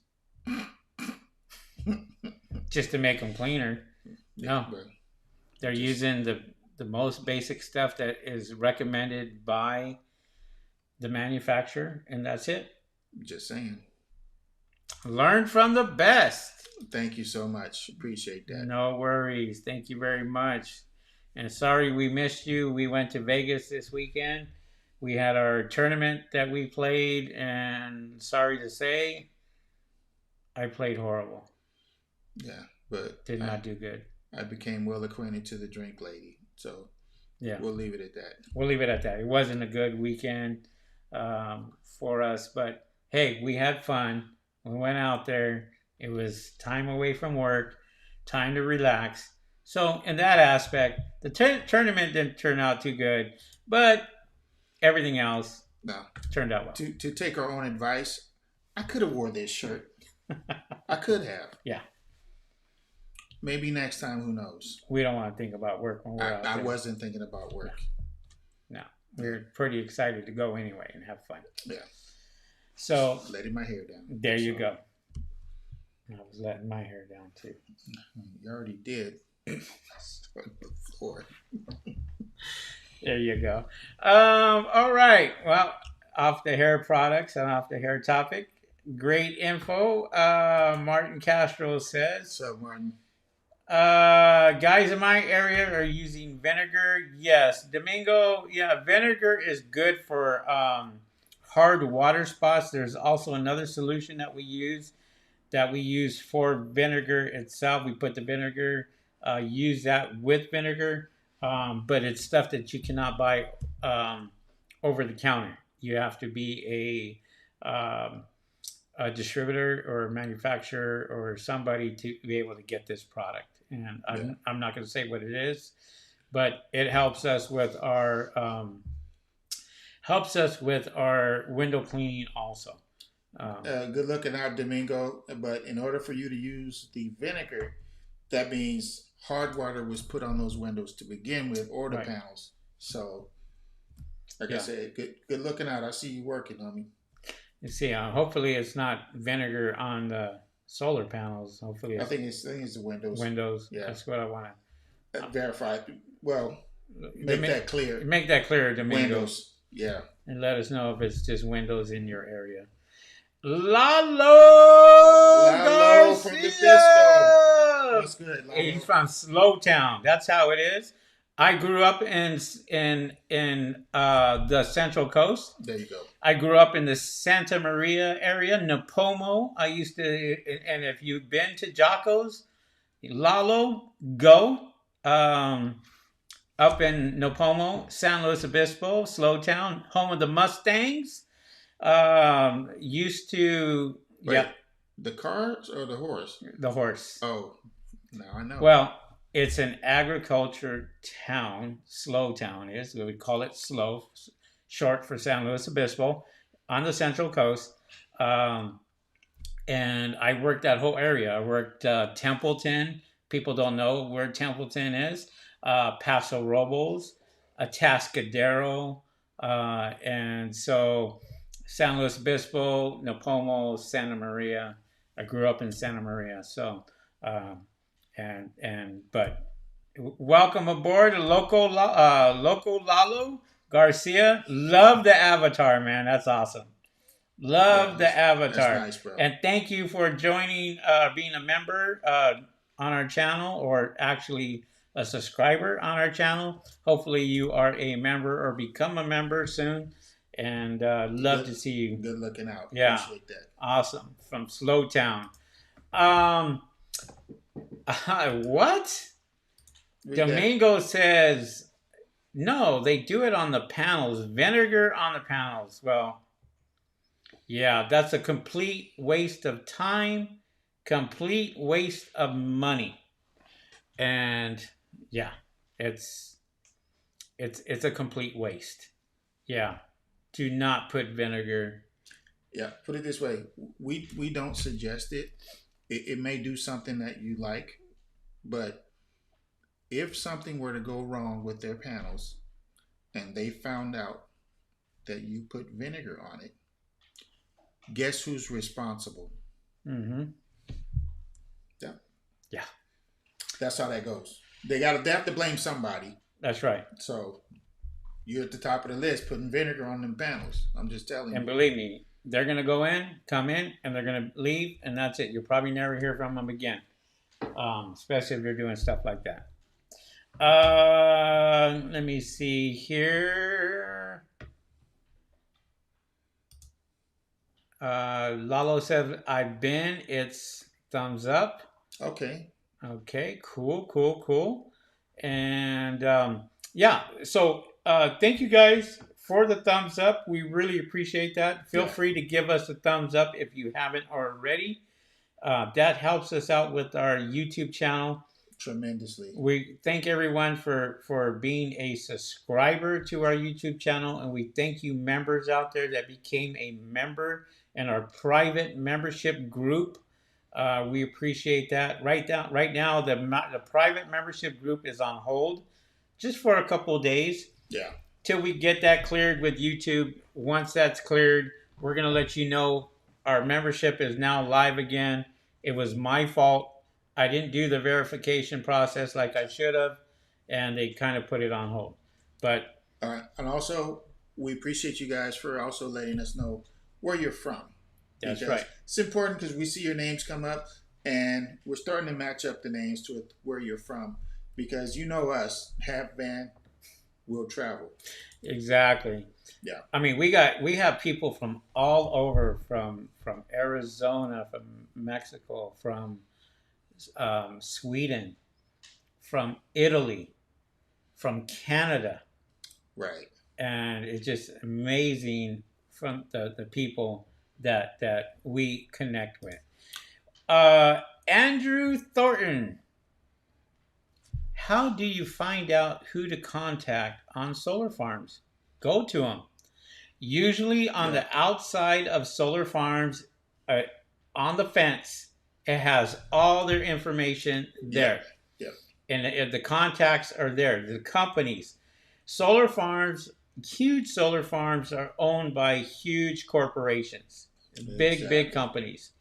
just to make them cleaner. No. They're using the most basic stuff that is recommended by the manufacturer, and that's it. Just saying. Learn from the best. Thank you so much. Appreciate that. No worries. Thank you very much. And sorry we missed you. We went to Vegas this weekend. We had our tournament that we played, and sorry to say, I played horrible. Yeah, but did not do good. I became well acquainted to the drink lady, so yeah, we'll leave it at that. We'll leave it at that. It wasn't a good weekend for us, but hey, we had fun. We went out there. It was time away from work, time to relax. So in that aspect, the tournament didn't turn out too good, but everything else turned out well. To take our own advice, I could have wore this shirt. I could have. Yeah. Maybe next time, who knows? We don't want to think about work when we're out there. I wasn't thinking about work. No. We're pretty excited to go anyway and have fun. Yeah. So letting my hair down. There you go. I was letting my hair down too. You already did. Before. There you go. All right. Well, off the hair products and off the hair topic. Great info. Martin Castro says. So, Martin. Guys in my area are using vinegar. Yes. Domingo, yeah, vinegar is good for hard water spots. There's also another solution that we use for vinegar itself. We put the vinegar, use that with vinegar, but it's stuff that you cannot buy over the counter. You have to be a distributor or a manufacturer or somebody to be able to get this product. And I'm not going to say what it is, but it helps us with our window cleaning also. Good looking out, Domingo. But in order for you to use the vinegar, that means hard water was put on those windows to begin with, or the panels. So, like I said, good looking out. I see you working on me. You see, hopefully it's not vinegar on the solar panels. Hopefully, I think it's the windows. Windows. Yeah, that's what I want to verify. Well, make that clear. Make that clear, Domingo. Windows. Yeah, and let us know if it's just windows in your area. Lalo Lalo from the Bispo. Garcia. What's good, Lalo? He's from Slowtown. That's how it is. I grew up in the Central Coast. There you go. I grew up in the Santa Maria area, Napomo. I used to, and if you've been to Jocko's, Lalo, go. Up in Napomo, San Luis Obispo, Slowtown, home of the Mustangs. Used to, Wait, yeah, the cars or the horse? the horse. Oh, now I know. Well, it's an agriculture town. Slowtown is. We would call it Slow, short for San Luis Obispo, on the Central Coast. And I worked that whole area. I worked Templeton. People don't know where Templeton is. Paso Robles, Atascadero, and so San Luis Obispo, Napomo, Santa Maria. I grew up in Santa Maria, so but welcome aboard, local Lalo Garcia. Love the avatar, man. That's awesome. Love the avatar. That's nice, bro. And thank you for joining, being a member on our channel, or actually a subscriber on our channel. Hopefully you are a member or become a member soon. And love to see you. Good looking out. Yeah. Appreciate that. Awesome. From Slowtown. What? Domingo says, no, they do it on the panels. Vinegar on the panels. Well, yeah, that's a complete waste of time, complete waste of money. And yeah, it's a complete waste. Yeah. Do not put vinegar. Yeah, put it this way. We don't suggest it. It may do something that you like, but if something were to go wrong with their panels and they found out that you put vinegar on it, guess who's responsible? Mm-hmm. Yeah. Yeah. That's how that goes. They have to blame somebody. That's right. So you're at the top of the list putting vinegar on them panels. I'm just telling you. And believe me, they're going to come in, and they're going to leave, and that's it. You'll probably never hear from them again, especially if you're doing stuff like that. Let me see here. Lalo said, I've been. It's thumbs up. Okay. Okay, cool. And yeah, so thank you guys for the thumbs up. We really appreciate that. Feel free to give us a thumbs up if you haven't already. That helps us out with our YouTube channel tremendously. We thank everyone for being a subscriber to our YouTube channel, and we thank you members out there that became a member in our private membership group. We appreciate that. Right now, the private membership group is on hold just for a couple of days. Yeah. Till we get that cleared with YouTube. Once that's cleared, we're going to let you know our membership is now live again. It was my fault. I didn't do the verification process like I should have, and they kind of put it on hold. But and also, we appreciate you guys for also letting us know where you're from. That's right. It's important because we see your names come up, and we're starting to match up the names to where you're from, because you know us, half band, will travel. Exactly. Yeah. I mean, we have people from all over, from Arizona, from Mexico, from Sweden, from Italy, from Canada. Right. And it's just amazing from the people that we connect with. Andrew Thornton, how do you find out who to contact on solar farms? Go to them. Usually on the outside of solar farms, on the fence, it has all their information there. Yeah. And the contacts are there. The companies. Solar farms, huge solar farms are owned by huge corporations. Big companies.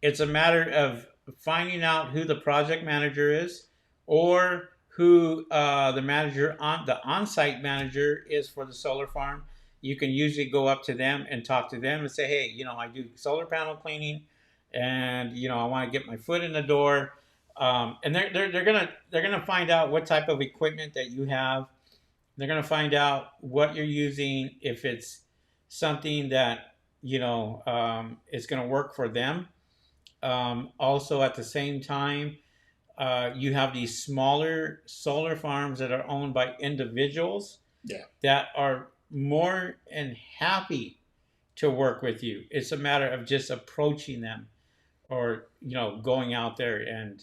It's a matter of finding out who the project manager is, or who the on-site manager is for the solar farm, you can usually go up to them and talk to them and say, hey, I do solar panel cleaning, and I want to get my foot in the door. And they're gonna find out what type of equipment that you have. They're gonna find out what you're using, if it's something that is gonna work for them. Also, at the same time, you have these smaller solar farms that are owned by individuals, Yeah. that are more than happy to work with you. It's a matter of just approaching them, or going out there and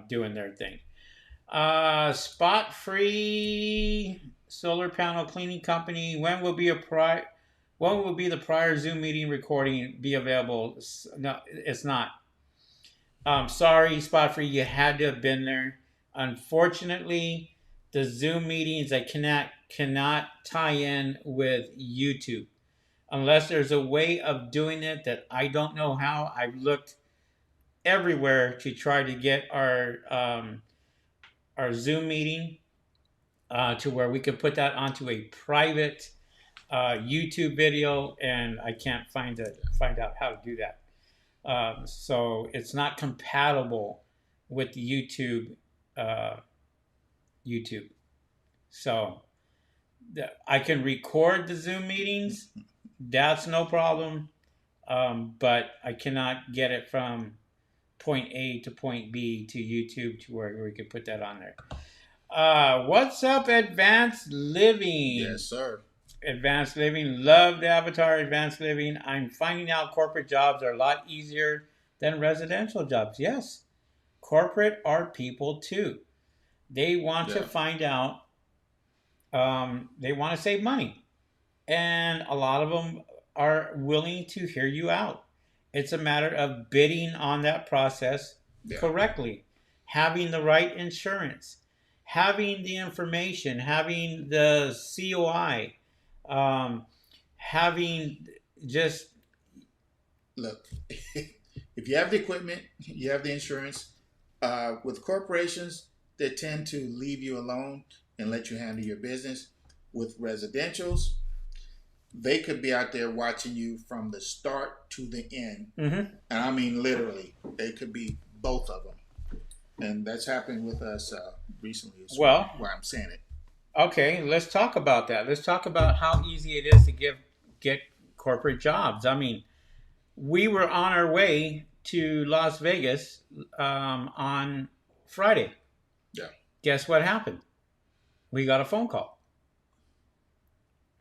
doing their thing. Spot free solar panel cleaning company. When will the prior Zoom meeting recording be available? No, it's not. Sorry, Spot free, you had to have been there. Unfortunately, the Zoom meetings, I cannot tie in with YouTube unless there's a way of doing it that I don't know how. I've looked everywhere to try to get our Zoom meeting to where we can put that onto a private YouTube video, and I can't find out how to do that. So it's not compatible with YouTube. YouTube. So I can record the Zoom meetings. That's no problem. But I cannot get it from point A to point B to YouTube to where we could put that on there. What's up, Advanced Living? Yes, sir. Advanced Living. Love the avatar Advanced Living. I'm finding out corporate jobs are a lot easier than residential jobs. Yes. Corporate are people too. They want to find out, they want to save money. And a lot of them are willing to hear you out. It's a matter of bidding on that process correctly, having the right insurance, having the information, having the COI, having just... Look, if you have the equipment, you have the insurance. With corporations, they tend to leave you alone and let you handle your business. With residentials, they could be out there watching you from the start to the end. Mm-hmm. And I mean literally. It could be both of them. And that's happened with us recently. Well, why I'm saying it. Okay, let's talk about that. Let's talk about how easy it is to get corporate jobs. I mean, we were on our way to Las Vegas on Friday. Yeah. Guess what happened? We got a phone call.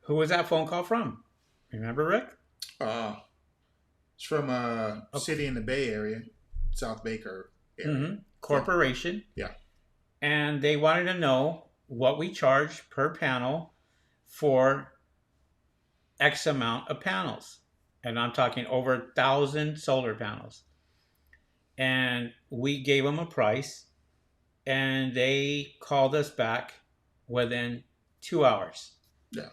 Who was that phone call from? Remember, Rick? It's from a city in the Bay Area, South Baker area. Mm-hmm. Corporation. Yeah. And they wanted to know what we charge per panel for X amount of panels. And I'm talking over 1,000 solar panels. And we gave them a price, and they called us back within 2 hours. Yeah.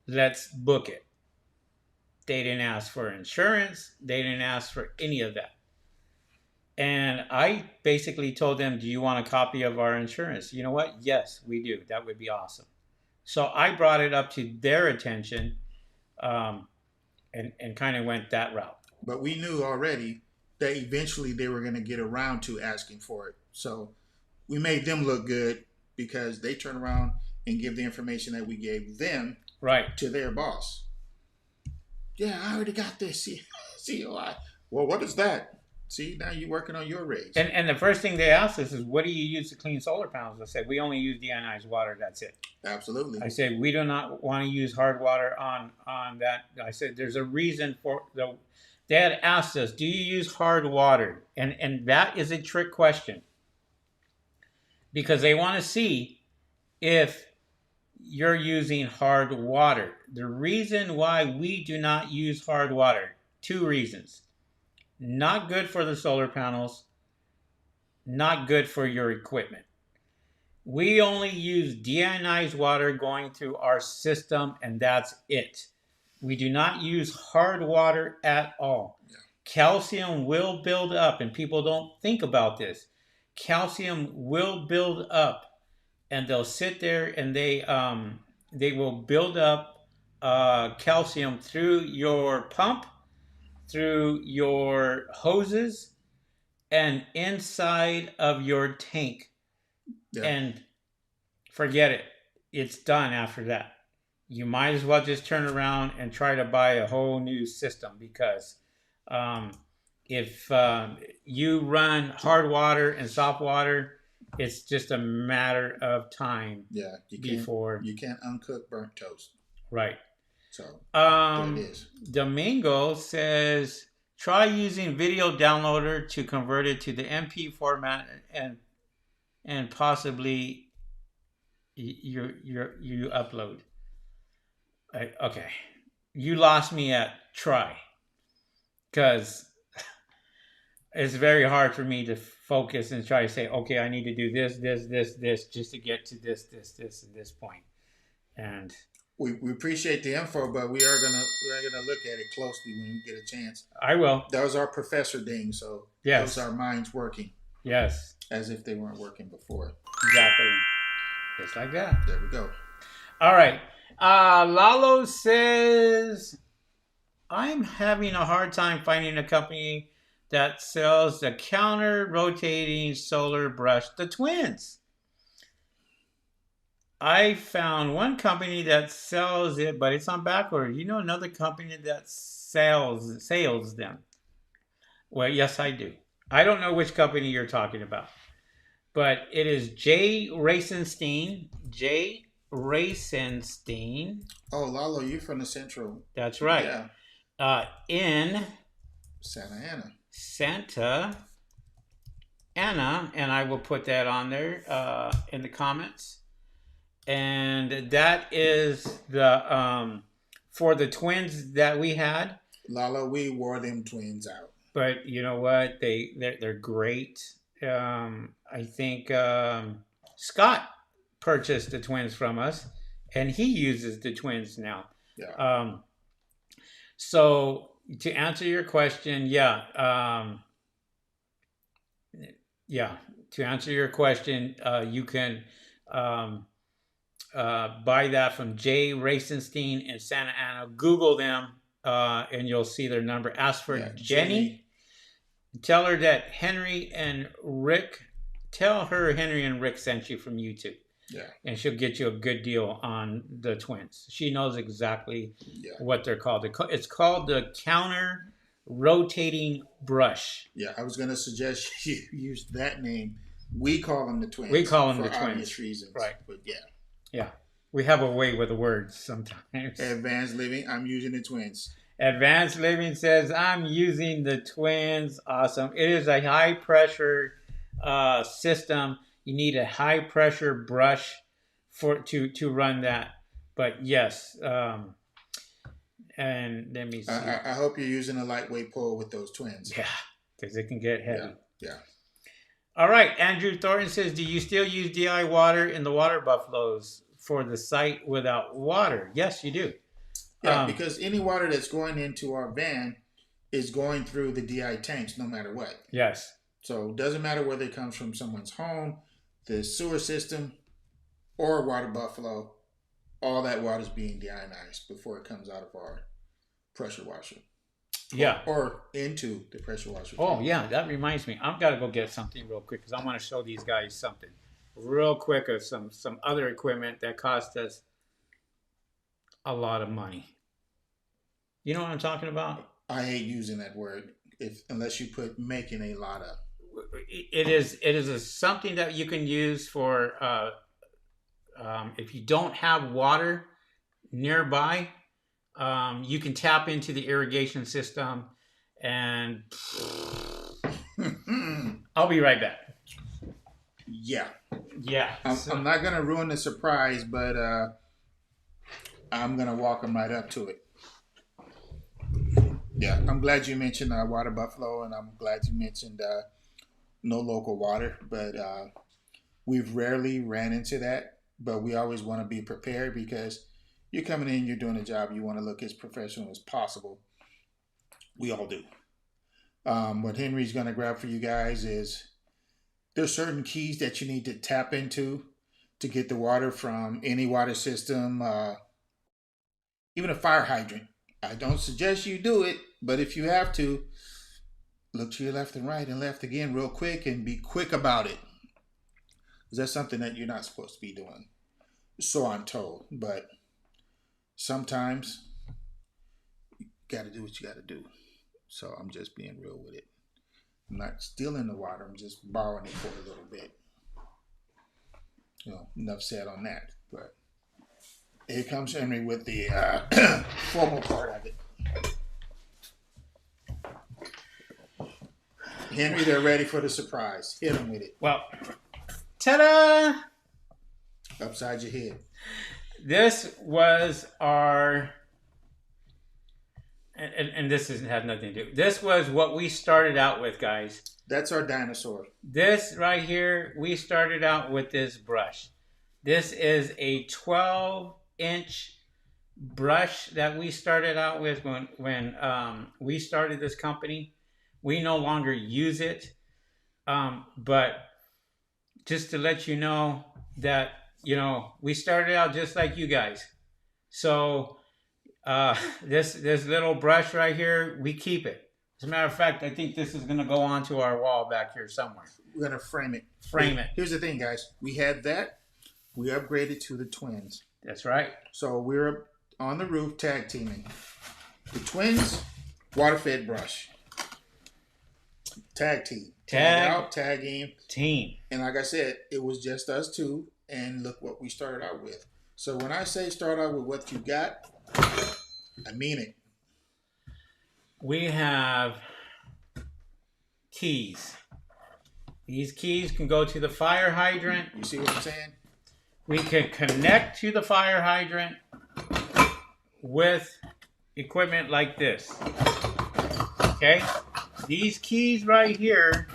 Let's book it. They didn't ask for insurance. They didn't ask for any of that. And I basically told them, do you want a copy of our insurance? You know what? Yes, we do. That would be awesome. So I brought it up to their attention and kind of went that route. But we knew already that eventually they were going to get around to asking for it. So we made them look good because they turn around and give the information that we gave them to their boss. Yeah, I already got this COI. Well, what is that? See, now you're working on your raise. And the first thing they asked us is, what do you use to clean solar panels? I said, we only use deionized water. That's it. Absolutely. I said, we do not want to use hard water on that. I said, there's a reason for they had asked us, do you use hard water? And that is a trick question. Because they want to see if you're using hard water. The reason why we do not use hard water, 2 reasons. Not good for the solar panels, not good for your equipment. We only use deionized water going through our system, and that's it. We do not use hard water at all. Yeah. Calcium will build up, and people don't think about this. Calcium will build up, and they'll sit there and they will build up calcium through your pump, through your hoses, and inside of your tank. Yeah. And forget it. It's done after that. You might as well just turn around and try to buy a whole new system, because if you run hard water and soft water, it's just a matter of time. Yeah, you can't uncook burnt toast. Right. So there it is. Domingo says try using video downloader to convert it to the MP format, and possibly you upload. Okay, you lost me at try, because it's very hard for me to focus and try to say, okay, I need to do this just to get to this and this point. And we appreciate the info, but we're gonna look at it closely when we get a chance. I will. That was our professor ding, so yes, those are minds working. Yes, as if they weren't working before. Exactly, just like that. There we go. All right. Lalo says, I'm having a hard time finding a company that sells the counter rotating solar brush, the Twins. I found one company that sells it, but it's on backorder. You know another company that sales them? Well, yes, I do. I don't know which company you're talking about, but it is J. Racenstein. J. Racenstein. Oh, Lalo, you're from the Central. That's right. Yeah. In Santa Ana, and I will put that on there in the comments. And that is the for the Twins that we had. Lalo, we wore them Twins out. But you know what? They're great. I think Scott purchased the Twins from us, and he uses the Twins now. Yeah. So to answer your question, To answer your question, you can buy that from Jay Racenstein in Santa Ana. Google them, and you'll see their number. Ask for Jenny. Tell her that Henry and Rick sent you from YouTube. Yeah. And she'll get you a good deal on the Twins. She knows exactly what they're called. It's called the counter rotating brush. Yeah, I was going to suggest you use that name. We call them the Twins. We call them for the Twins. Obvious reasons. Right. But yeah. Yeah. We have a way with the words sometimes. Advanced Living, I'm using the Twins. Advanced Living says, I'm using the Twins. Awesome. It is a high pressure system. You need a high pressure brush to run that. But yes, and let me see. I hope you're using a lightweight pole with those Twins. Yeah, because it can get heavy. Yeah. All right. Andrew Thornton says, do you still use DI water in the water buffaloes for the site without water? Yes, you do. Yeah, because any water that's going into our van is going through the DI tanks no matter what. Yes. So it doesn't matter whether it comes from someone's home, the sewer system, or a water buffalo, all that water is being deionized before it comes out of our pressure washer. Yeah. Or into the pressure washer. Oh, yeah. That reminds me. I've got to go get something real quick because I want to show these guys something real quick of some other equipment that cost us a lot of money. You know what I'm talking about? I hate using that word unless you put making a lot of. It is something that you can use for if you don't have water nearby, you can tap into the irrigation system, and I'll be right back. Yeah. So, I'm not gonna ruin the surprise, but I'm gonna walk them right up to it. Yeah, I'm glad you mentioned water buffalo, and I'm glad you mentioned no local water, but we've rarely ran into that, but we always want to be prepared because you're coming in, you're doing a job, you want to look as professional as possible. We all do. What Henry's going to grab for you guys is there's certain keys that you need to tap into to get the water from any water system, even a fire hydrant. I don't suggest you do it, but if you have to, look to your left and right and left again real quick and be quick about it. Because that's something that you're not supposed to be doing. So I'm told. But sometimes you got to do what you got to do. So I'm just being real with it. I'm not stealing the water. I'm just borrowing it for a little bit. Enough said on that. But here comes Henry with the formal part of it. Henry, they're ready for the surprise. Hit them with it. Well, ta-da! Upside your head. This was our... And this has nothing to do. This was what we started out with, guys. That's our dinosaur. This right here, we started out with this brush. This is a 12-inch brush that we started out with when we started this company. We no longer use it, but just to let you know that, we started out just like you guys. So this little brush right here, we keep it. As a matter of fact, I think this is going to go onto our wall back here somewhere. We're going to frame it. Frame it. Here's the thing, guys. We had that. We upgraded to the twins. That's right. So we're on the roof tag teaming. The twins, water-fed brush. Tag team. Tag out, tag in. Team. And like I said, it was just us two. And look what we started out with. So when I say start out with what you got, I mean it. We have keys. These keys can go to the fire hydrant. You see what I'm saying? We can connect to the fire hydrant with equipment like this. Okay? These keys right here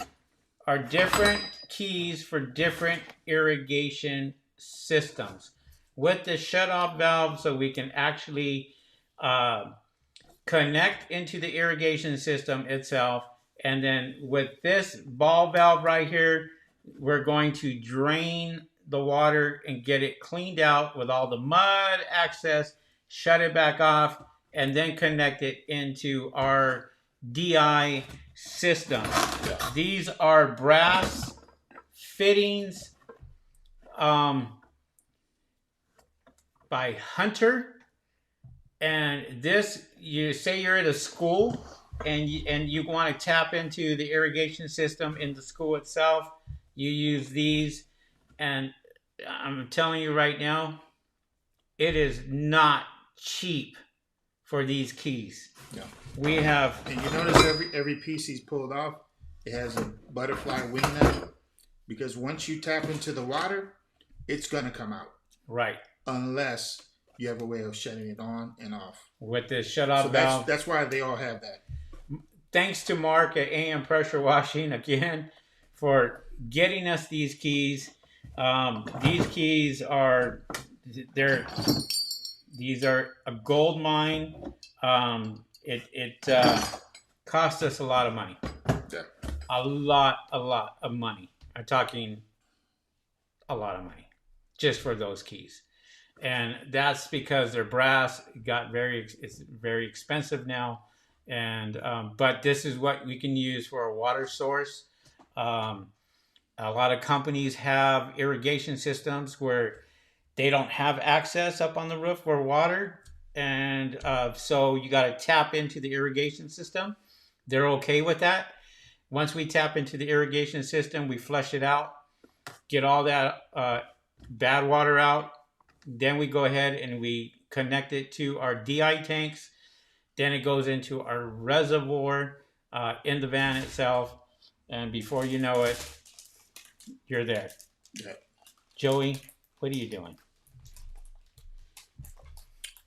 are different keys for different irrigation systems. With the shutoff valve, so we can actually connect into the irrigation system itself. And then with this ball valve right here, we're going to drain the water and get it cleaned out with all the mud access, shut it back off, and then connect it into our DI system. These are brass fittings by Hunter. And this, you say you're at a school and you want to tap into the irrigation system in the school itself, you use these. And I'm telling you right now, it is not cheap for these keys. No. We have... And you notice every piece he's pulled off, it has a butterfly wing nut. Because once you tap into the water, it's going to come out. Right. Unless you have a way of shutting it on and off. With the shut-off valve. That's why they all have that. Thanks to Mark at AM Pressure Washing, again, for getting us these keys. These keys are... These are a gold mine. It cost us a lot of money. Yeah. A lot of money. I'm talking a lot of money just for those keys. And that's because they're brass. It's very expensive now. And but this is what we can use for a water source. A lot of companies have irrigation systems where they don't have access up on the roof for water. And so you got to tap into the irrigation system. They're okay with that. Once we tap into the irrigation system, we flush it out, get all that bad water out. Then we go ahead and we connect it to our DI tanks. Then it goes into our reservoir in the van itself. And before you know it, you're there. Yeah. Joey, what are you doing?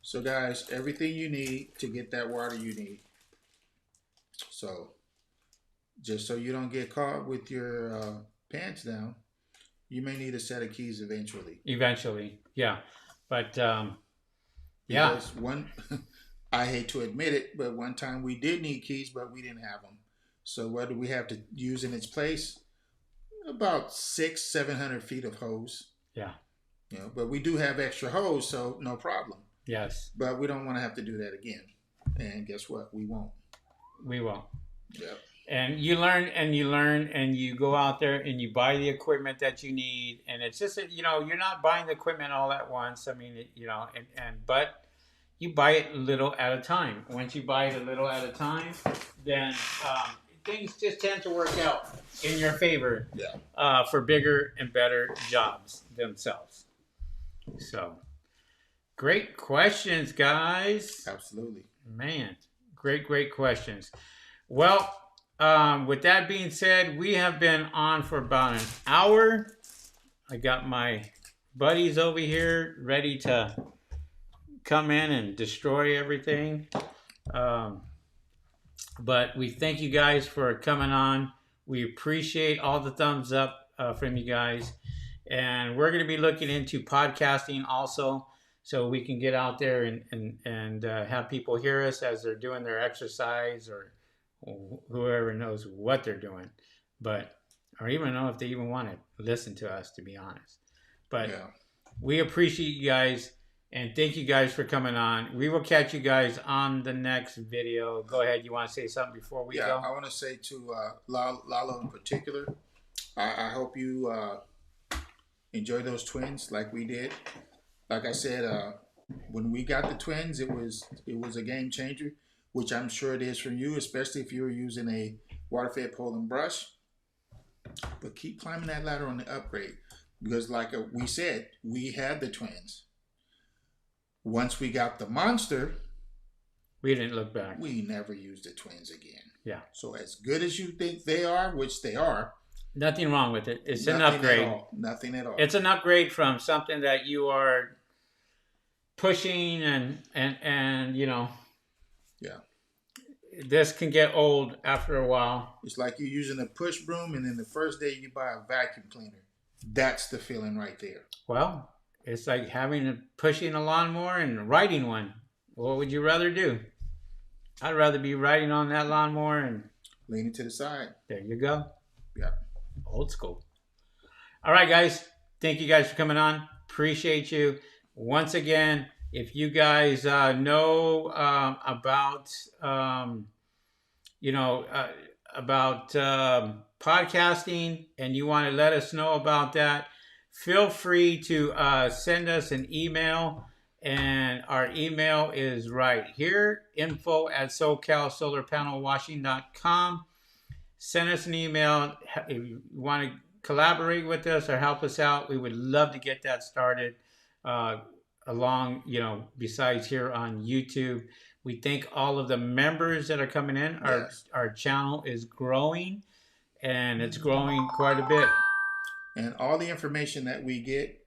So guys, everything you need to get that water you need. So just so you don't get caught with your pants down, you may need a set of keys eventually. Eventually, yeah. But yeah. Because I hate to admit it, but one time we did need keys, but we didn't have them. So what do we have to use in its place? About 600-700 feet of hose. Yeah. You know, but we do have extra hose, so no problem. Yes. But we don't want to have to do that again. And guess what? We won't. We won't. Yep. And you learn and you learn and you go out there and you buy the equipment that you need. And it's just, you know, you're not buying the equipment all at once. I mean, you know, but you buy it little at a time. Once you buy it a little at a time, then things just tend to work out in your favor for bigger and better jobs themselves. So, great questions, guys. Absolutely. Man, great questions. Well, with that being said, we have been on for about an hour. I got my buddies over here ready to come in and destroy everything. But we thank you guys for coming on. We appreciate all the thumbs up from you guys. And we're going to be looking into podcasting also, so we can get out there and have people hear us as they're doing their exercise, or whoever knows what they're doing, but or even know if they even want to listen to us, to be honest. But we appreciate you guys, and thank you guys for coming on. We will catch you guys on the next video. Go ahead. You want to say something before we go? Yeah, I want to say to Lalo in particular, I hope you enjoy those twins like we did. Like I said, when we got the twins, it was a game changer, which I'm sure it is for you, especially if you're using a water-fed pole and brush. But keep climbing that ladder on the upgrade, because like we said, we had the twins. Once we got the monster, we didn't look back. We never used the twins again. Yeah. So as good as you think they are, which they are, nothing wrong with it. It's an upgrade. Nothing at all. It's an upgrade from something that you are pushing and you know. Yeah. This can get old after a while. It's like you're using a push broom, and then the first day you buy a vacuum cleaner. That's the feeling right there. Well, it's like pushing a lawnmower and riding one. What would you rather do? I'd rather be riding on that lawnmower and leaning to the side. There you go. Yeah. Old school. All right, guys. Thank you guys for coming on. Appreciate you. Once again, if you guys know about podcasting and you want to let us know about that, feel free to send us an email. And our email is right here, info@SoCalSolarPanelWashing.com. Send us an email. If you want to collaborate with us or help us out, we would love to get that started besides here on YouTube. We thank all of the members that are coming in. Our channel is growing, and it's growing quite a bit. And all the information that we get,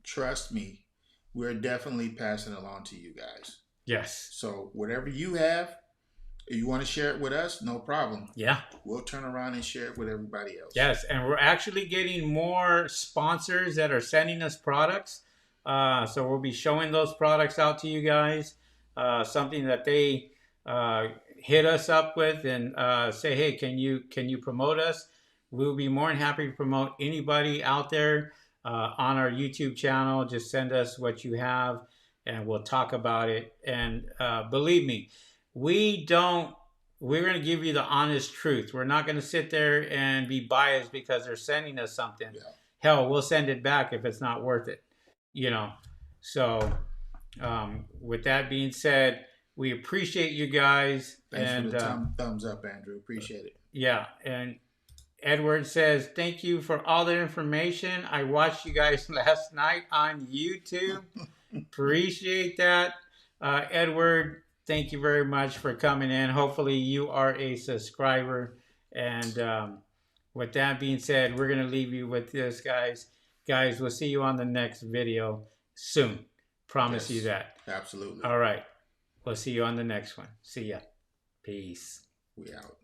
trust me, we're definitely passing along to you guys. Yes. So whatever you have, if you want to share it with us, no problem. Yeah. We'll turn around and share it with everybody else. Yes, and we're actually getting more sponsors that are sending us products. So we'll be showing those products out to you guys. Something that they hit us up with and say, hey, can you promote us? We'll be more than happy to promote anybody out there on our YouTube channel. Just send us what you have and we'll talk about it. And believe me, we're going to give you the honest truth. We're not going to sit there and be biased because they're sending us something. Yeah. Hell, we'll send it back if it's not worth it. So with that being said, we appreciate you guys. Thanks for the thumbs up, Andrew. Appreciate it. Yeah. And Edward says, thank you for all the information. I watched you guys last night on YouTube. Appreciate that. Edward, thank you very much for coming in. Hopefully you are a subscriber. And with that being said, we're going to leave you with this, guys. Guys, we'll see you on the next video soon. Promise you that. Absolutely. All right. We'll see you on the next one. See ya. Peace. We out.